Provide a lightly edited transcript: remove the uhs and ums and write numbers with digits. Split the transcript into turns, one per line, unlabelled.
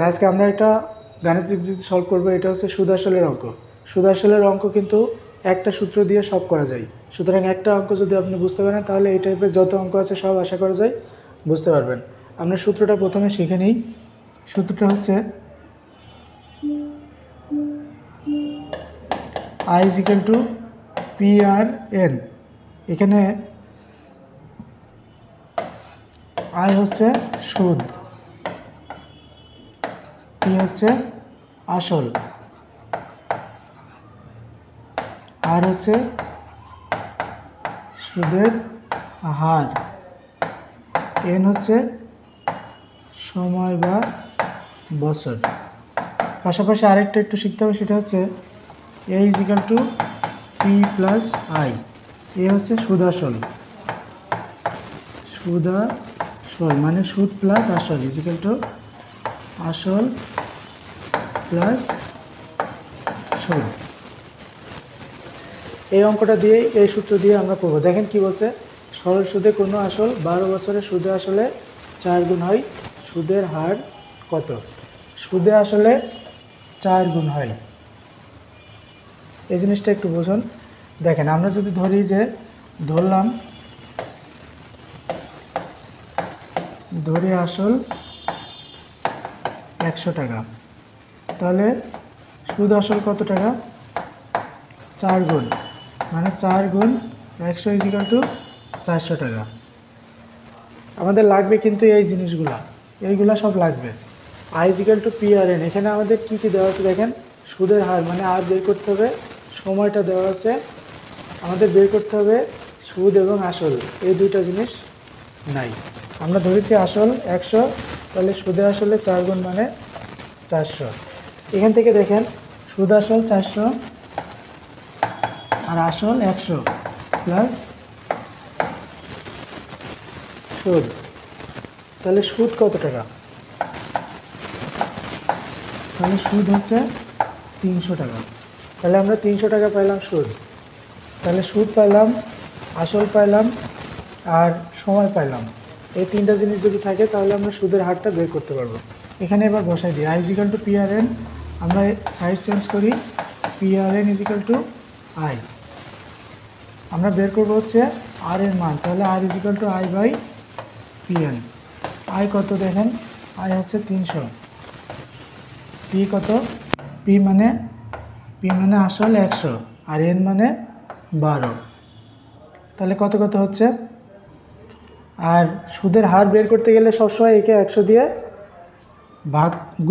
আজকে আমরা একটা গাণিতিক যদি সলভ করবো, এটা হচ্ছে সুদ আসলের অঙ্ক। সুদ আসলের অঙ্ক কিন্তু একটা সূত্র দিয়ে সব করা যায়। সুতরাং একটা অঙ্ক যদি আপনি বুঝতে পারেন তাহলে এই টাইপের যত অঙ্ক আছে সব আশা করা যায় বুঝতে পারবেন। আমরা সূত্রটা প্রথমে শিখে নিই। সূত্রটা হচ্ছে I is equal to PRN। এখানে I হচ্ছে সুদ, P হচ্ছে আসল, R হচ্ছে সুদের হার, N হচ্ছে সময় বা বছর। পাশাপাশি আরেকটা একটু শিখতে হবে, সেটা হচ্ছে A is equal to P plus I। এ হচ্ছে সুদ আসল, সুদ আসল মানে সুদ প্লাস আসল ইজ ইকুয়াল টু আসল প্লাস সুদ। এই অঙ্কটা দিয়ে এই সূত্র দিয়ে আমরা করবো। দেখেন কি বলছে, সরল সুদে কোনো আসল 12 বছরের সুদে আসলে 4 গুণ হয়, সুদের হার কত? সুদে আসলে 4 গুণ হয়, এই জিনিসটা একটু বুঝুন। দেখেন আমরা যদি ধরি যে ধরি আসল 100 টাকা, তাহলে সুদ আসল কত টাকা? 4 গুণ, মানে 4 গুণ 100 ইজ ইকুয়াল টু 400 টাকা। আমাদের লাগবে কিন্তু এই জিনিসগুলা, এইগুলা সব লাগবে। I is equal two PRN। এখানে আমাদের কী কী দেওয়া আছে দেখেন, সুদের হার মানে আর বের করতে হবে, সময়টা দেওয়া আছে, আমাদের বের করতে হবে সুদ এবং আসল, এই দুইটা জিনিস নাই। আমরা ধরেছি আসল 100, তাহলে সুদে আসলে 4 গুণ মানে 400। এখান থেকে দেখেন সুদ আসল 400 আর আসল 100 প্লাস সুদ, তাহলে সুদ কত টাকা? তাহলে সুদ হচ্ছে 300 টাকা। তাহলে আমরা 300 টাকা পাইলাম সুদ। তাহলে সুদ পাইলাম, আসল পাইলাম আর সময় পাইলাম। এই তিনটা জিনিস যদি থাকে তাহলে আমরা সুদের হারটা বের করতে পারবো। এখানে এবার বসাই দিই I is equal two PRN। আমরা সাইড চেঞ্জ করি, PRN is equal to I। আমরা বের করবো হচ্ছে R এর মান, তাহলে R is equal to I by PN। I কত দেখেন, I হচ্ছে 300, P কত? P মানে আসল 100 আর N মানে 12। তাহলে কত কত হচ্ছে? আর সুদের হার বের করতে গেলে সবসময় একে 100 দিয়ে ভাগ গুণ